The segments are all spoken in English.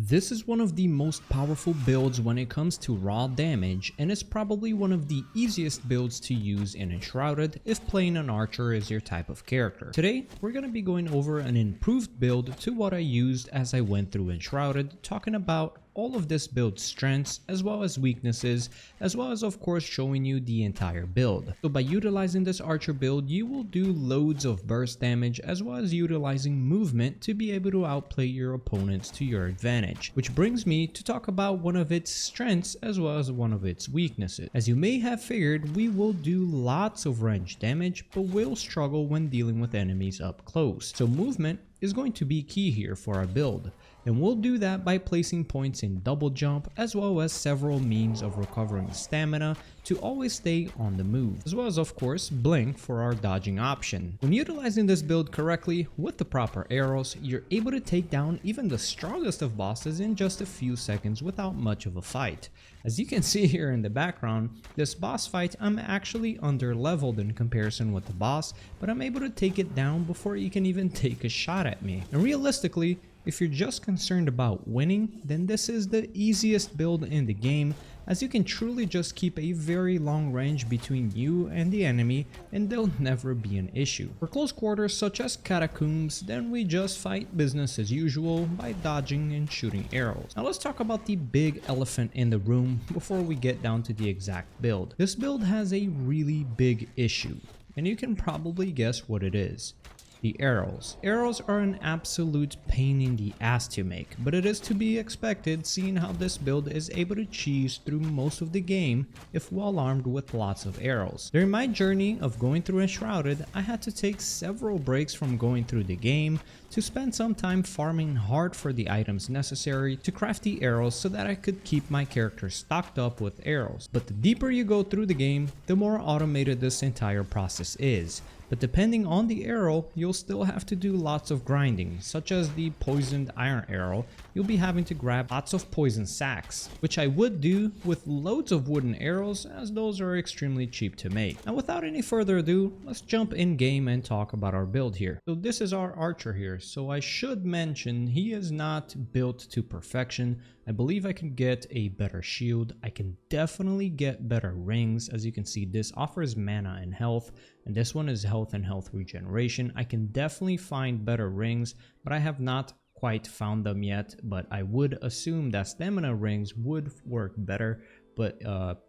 This is one of the most powerful builds when it comes to raw damage, and it's probably one of the easiest builds to use in Enshrouded if playing an archer is your type of character. Today, we're going to be going over an improved build to what I used as I went through Enshrouded, talking about all of this build's strengths as well as weaknesses, as well as of course showing you the entire build. So by utilizing this archer build, you will do loads of burst damage as well as utilizing movement to be able to outplay your opponents to your advantage. Which brings me to talk about one of its strengths as well as one of its weaknesses. As you may have figured, we will do lots of range damage, but will struggle when dealing with enemies up close. So movement is going to be key here for our build, and we'll do that by placing points in double jump as well as several means of recovering stamina to always stay on the move, as well as of course blink for our dodging option. When utilizing this build correctly with the proper arrows, you're able to take down even the strongest of bosses in just a few seconds without much of a fight. As you can see here in the background, this boss fight, I'm actually under leveled in comparison with the boss, but I'm able to take it down before you can even take a shot at me. And realistically, if you're just concerned about winning, then this is the easiest build in the game, as you can truly just keep a very long range between you and the enemy and they'll never be an issue. For close quarters such as catacombs, then we just fight business as usual by dodging and shooting arrows. Now let's talk about the big elephant in the room before we get down to the exact build. This build has a really big issue, and you can probably guess what it is. The arrows. Arrows are an absolute pain in the ass to make, but it is to be expected seeing how this build is able to cheese through most of the game if well armed with lots of arrows. During my journey of going through Enshrouded, I had to take several breaks from going through the game to spend some time farming hard for the items necessary to craft the arrows so that I could keep my character stocked up with arrows. But the deeper you go through the game, the more automated this entire process is. But depending on the arrow, you'll still have to do lots of grinding, such as the poisoned iron arrow. You'll be having to grab lots of poison sacks, which I would do with loads of wooden arrows, as those are extremely cheap to make. Now without any further ado, let's jump in game and talk about our build here. So this is our archer here, so I should mention he is not built to perfection. I believe I can get a better shield. I can definitely get better rings. As you can see, this offers mana and health, and this one is health and health regeneration. I can definitely find better rings, but I have not quite found them yet. But I would assume that stamina rings would work better, but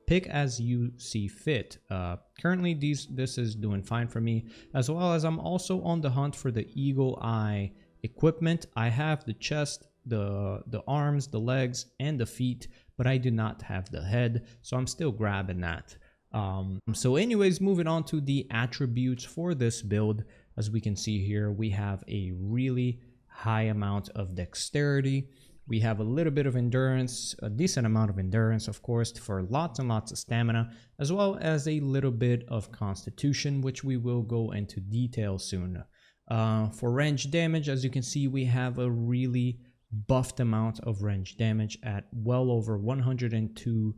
pick as you see fit. Currently this is doing fine for me, as well as I'm also on the hunt for the eagle eye equipment. I have the chest, the arms, the legs, and the feet, but I do not have the head, so I'm still grabbing that. So anyways, moving on to the attributes for this build. As we can see here, we have a really high amount of dexterity. We have a little bit of endurance, a decent amount of endurance, of course, for lots and lots of stamina, as well as a little bit of constitution, which we will go into detail soon. For range damage, as you can see, we have a really buffed amount of range damage at well over 102%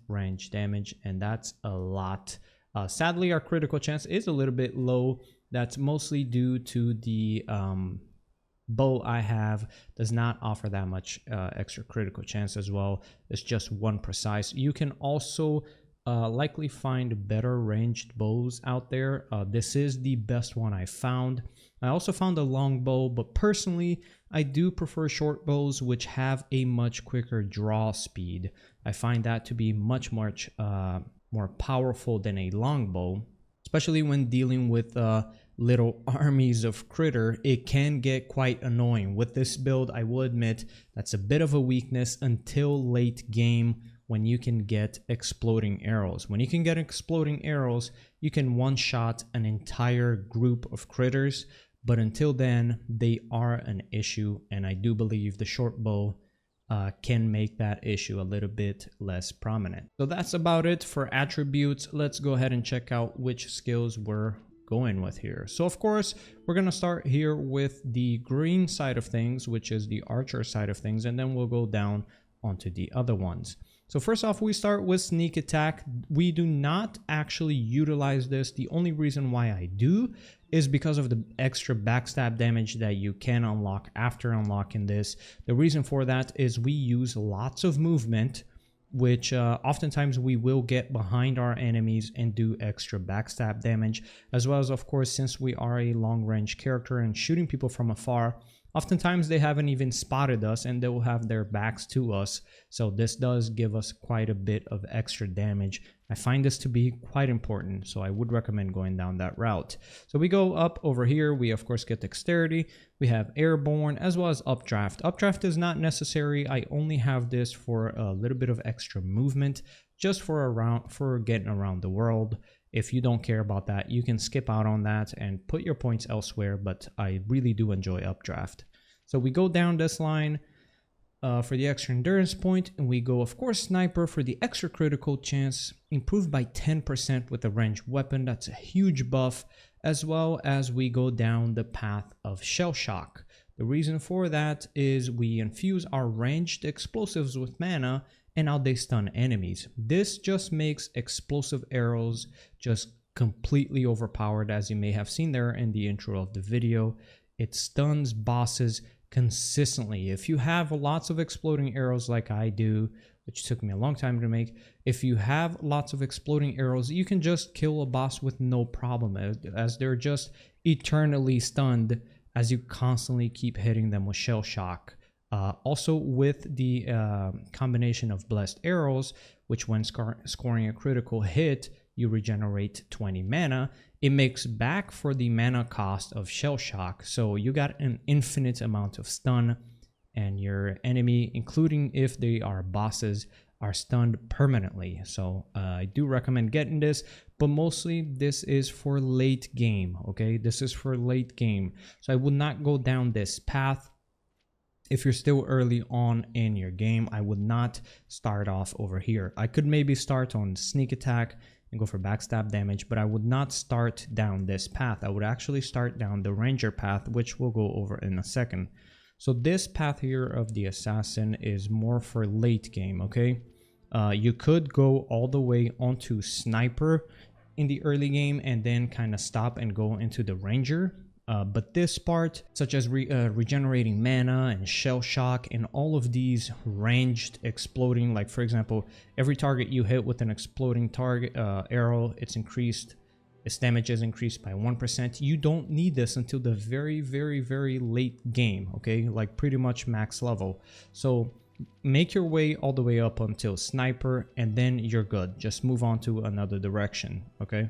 range damage, and that's a lot. Sadly, our critical chance is a little bit low. That's mostly due to the bow I have does not offer that much extra critical chance as well. It's just one precise. You can also likely find better ranged bows out there. This is the best one I found. I also found a long bow, but personally I do prefer short bows, which have a much quicker draw speed. I find that to be much more powerful than a long bow, especially when dealing with little armies of critter. It can get quite annoying. With this build, I will admit that's a bit of a weakness until late game, when you can get exploding arrows. When you can get exploding arrows, you can one-shot an entire group of critters, but until then, they are an issue, and I do believe the short bow can make that issue a little bit less prominent. So that's about it for attributes. Let's go ahead and check out which skills we're going with here. So of course, we're going to start here with the green side of things, which is the archer side of things, and then we'll go down onto the other ones. So first off, we start with sneak attack. We do not actually utilize this. The only reason why I do is because of the extra backstab damage that you can unlock after unlocking this. The reason for that is we use lots of movement, which oftentimes we will get behind our enemies and do extra backstab damage, as well as, of course, since we are a long range character and shooting people from afar, oftentimes they haven't even spotted us and they will have their backs to us. So this does give us quite a bit of extra damage. I find this to be quite important, so I would recommend going down that route. So we go up over here. We of course get dexterity. We have airborne as well as updraft. Updraft is not necessary. I only have this for a little bit of extra movement, just for getting around the world. If you don't care about that, you can skip out on that and put your points elsewhere, but I really do enjoy updraft. So we go down this line for the extra endurance point, and we go, of course, sniper for the extra critical chance, improved by 10% with a ranged weapon. That's a huge buff, as well as we go down the path of shell shock. The reason for that is we infuse our ranged explosives with mana, and now they stun enemies. This just makes explosive arrows just completely overpowered, as you may have seen there in the intro of the video. It stuns bosses consistently. If you have lots of exploding arrows like I do, which took me a long time to make, if you have lots of exploding arrows, you can just kill a boss with no problem, as they're just eternally stunned as you constantly keep hitting them with shell shock. Also with the combination of blessed arrows, which when scoring a critical hit, you regenerate 20 mana. It makes back for the mana cost of shell shock. So you got an infinite amount of stun, and your enemy, including if they are bosses, are stunned permanently. So I do recommend getting this, but mostly this is for late game. Okay, this is for late game. So I would not go down this path. If you're still early on in your game, I would not start off over here. I could maybe start on sneak attack and go for backstab damage, but I would not start down this path. I would actually start down the ranger path, which we'll go over in a second. So this path here of the assassin is more for late game, okay? You could go all the way onto sniper in the early game and then kind of stop and go into the ranger. But this part, such as regenerating mana and shell shock and all of these ranged exploding, like for example, every target you hit with an exploding target arrow, its damage is increased by 1%. You don't need this until the very, very, very late game, okay? Like pretty much max level. So make your way all the way up until sniper, and then you're good. Just move on to another direction, okay?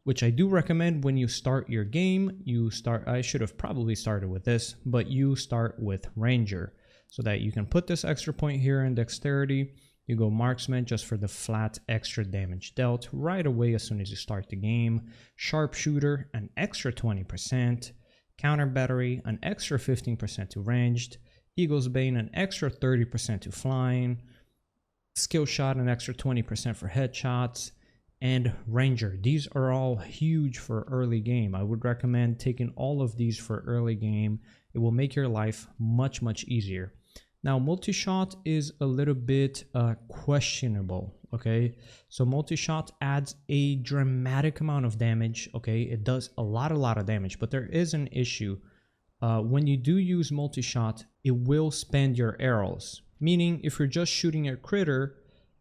Which I do recommend when you start your game. I should have probably started with this, but you start with ranger so that you can put this extra point here in dexterity. You go marksman just for the flat extra damage dealt right away as soon as you start the game. Sharpshooter, an extra 20%. Counter battery, an extra 15% to ranged. Eagle's Bane, an extra 30% to flying. Skill shot, an extra 20% for headshots. And ranger, these are all huge for early game. I would recommend taking all of these for early game. It will make your life much, much easier. Now, multi-shot is a little bit questionable, okay? So multi-shot adds a dramatic amount of damage, okay? It does a lot of damage, but there is an issue. When you do use multi-shot, it will spend your arrows. Meaning, if you're just shooting a critter,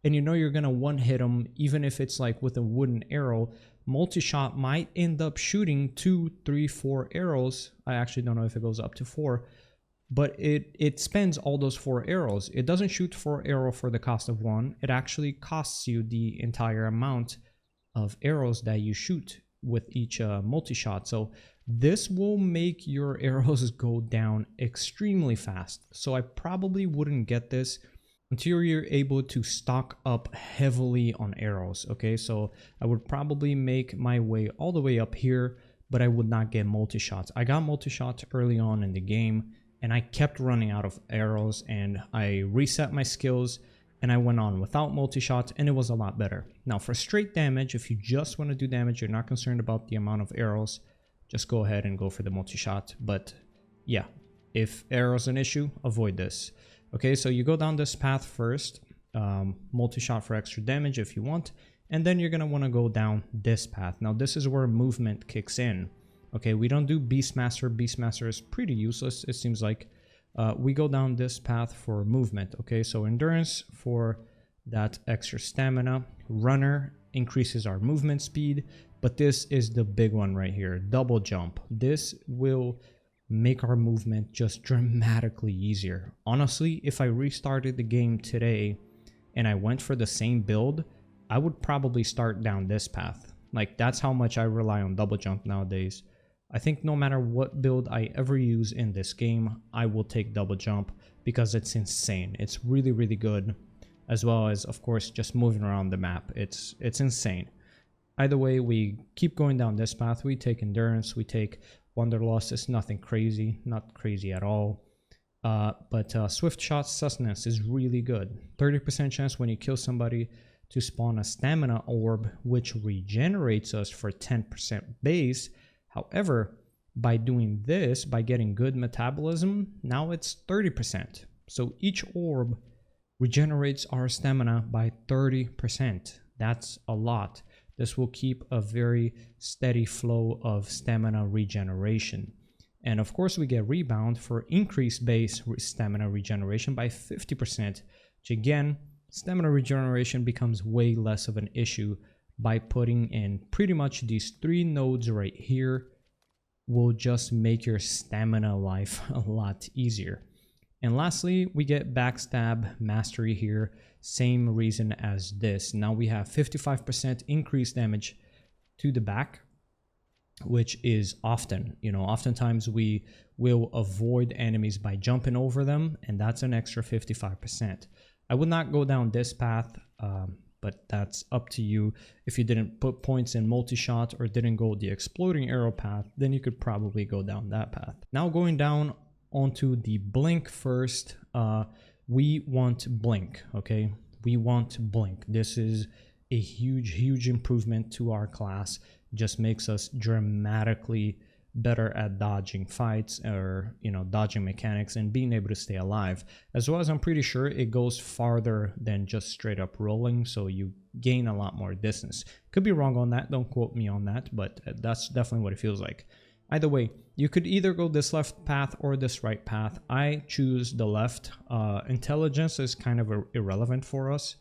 and you know you're gonna one-hit them, even if it's like with a wooden arrow, multi-shot might end up shooting 2, 3, 4 arrows. I actually don't know if it goes up to 4, but it spends all those 4 arrows. It doesn't shoot 4 arrows for the cost of 1. It actually costs you the entire amount of arrows that you shoot with each multi-shot. So this will make your arrows go down extremely fast. So I probably wouldn't get this until you're able to stock up heavily on arrows, okay? So I would probably make my way all the way up here, but I would not get multi-shots. I got multi-shots early on in the game, and I kept running out of arrows, and I reset my skills, and I went on without multi-shots, and it was a lot better. Now, for straight damage, if you just want to do damage, you're not concerned about the amount of arrows, just go ahead and go for the multi-shot. But yeah, if arrows an issue, avoid this. Okay, so you go down this path first, multi-shot for extra damage if you want, and then you're going to want to go down this path. Now this is where movement kicks in. Okay, we don't do Beastmaster. Beastmaster is pretty useless, it seems like. We go down this path for movement. Okay, so endurance for that extra stamina. Runner increases our movement speed, but this is the big one right here, double jump. This will make our movement just dramatically easier. Honestly, if I restarted the game today and I went for the same build, I would probably start down this path. Like, that's how much I rely on double jump nowadays. I think no matter what build I ever use in this game, I will take double jump because it's insane. It's really, really good, as well as, of course, just moving around the map. It's insane. Either way, we keep going down this path. We take endurance, we take Wanderlust. It's nothing crazy, not crazy at all. But Swift Shot Sustenance is really good. 30% chance when you kill somebody to spawn a stamina orb, which regenerates us for 10% base. However, by doing this, by getting good metabolism, now it's 30%. So each orb regenerates our stamina by 30%. That's a lot. This will keep a very steady flow of stamina regeneration. And of course, we get rebound for increased base stamina regeneration by 50%, which again, stamina regeneration becomes way less of an issue by putting in pretty much these 3 nodes right here. Will just make your stamina life a lot easier. And lastly, we get Backstab Mastery here. Same reason as this. Now we have 55% increased damage to the back, which is oftentimes we will avoid enemies by jumping over them, and that's an extra 55%. I would not go down this path, but that's up to you. If you didn't put points in multi-shot or didn't go the exploding arrow path, then you could probably go down that path. Now going down onto the blink first, we want blink, okay? We want blink. This is a huge improvement to our class. Just makes us dramatically better at dodging fights, or dodging mechanics and being able to stay alive, as well as I'm pretty sure it goes farther than just straight up rolling, so you gain a lot more distance. Could be wrong on that, don't quote me on that, but that's definitely what it feels like. Either way, you could either go this left path or this right path. I choose the left. Intelligence is kind of irrelevant for us,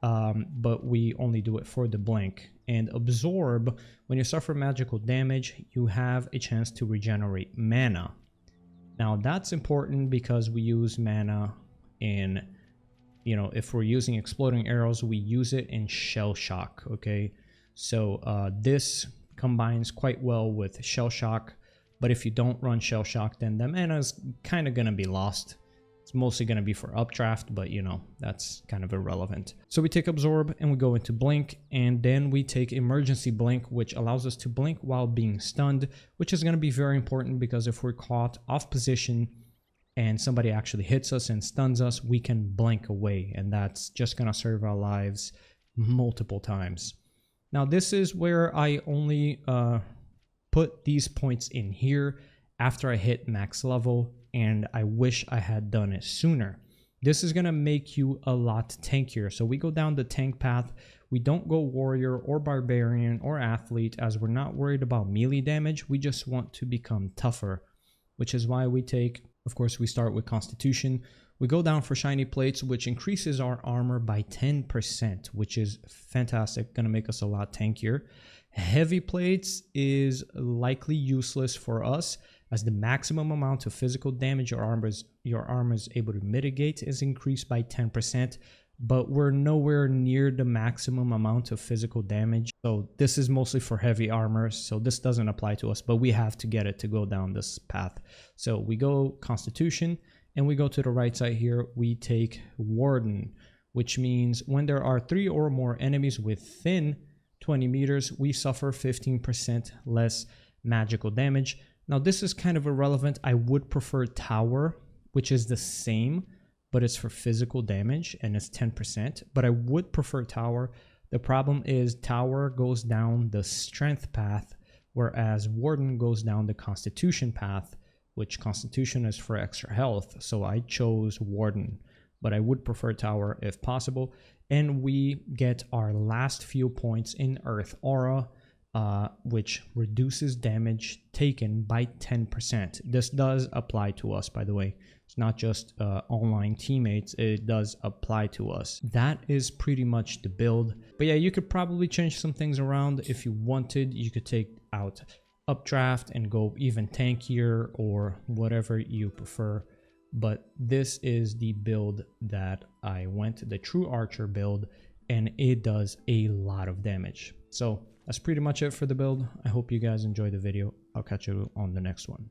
but we only do it for the blink. And absorb, when you suffer magical damage, you have a chance to regenerate mana. Now that's important because we use mana in, if we're using exploding arrows, we use it in Shell Shock, okay? So this combines quite well with Shell Shock, but if you don't run Shell Shock, then the mana is kind of going to be lost. It's mostly going to be for updraft, but that's kind of irrelevant. So we take Absorb and we go into Blink, and then we take Emergency Blink, which allows us to blink while being stunned, which is going to be very important because if we're caught off position and somebody actually hits us and stuns us, we can blink away, and that's just going to serve our lives multiple times. Now this is where I only put these points in here after I hit max level, and I wish I had done it sooner. This is going to make you a lot tankier. So we go down the tank path. We don't go warrior or barbarian or athlete, as we're not worried about melee damage. We just want to become tougher, which is why we take, of course, we start with Constitution. We go down for shiny plates, which increases our armor by 10%, which is fantastic, going to make us a lot tankier. Heavy plates is likely useless for us, as the maximum amount of physical damage your armor is able to mitigate is increased by 10%, but we're nowhere near the maximum amount of physical damage. So this is mostly for heavy armor, so this doesn't apply to us, but we have to get it to go down this path. So we go Constitution, and we go to the right side here, we take Warden, which means when there are 3 or more enemies within 20 meters, we suffer 15% less magical damage. Now this is kind of irrelevant. I would prefer Tower, which is the same, but it's for physical damage and it's 10%, but I would prefer Tower. The problem is Tower goes down the strength path, whereas Warden goes down the Constitution path, which Constitution is for extra health, so I chose Warden, but I would prefer Tower if possible. And we get our last few points in Earth Aura, which reduces damage taken by 10%. This does apply to us, by the way. It's not just online teammates, it does apply to us. That is pretty much the build. But yeah, you could probably change some things around if you wanted. You could take out Updraft and go even tankier or whatever you prefer. But this is the build that I went, the True Archer build, and it does a lot of damage. So that's pretty much it for the build. I hope you guys enjoyed the video. I'll catch you on the next one.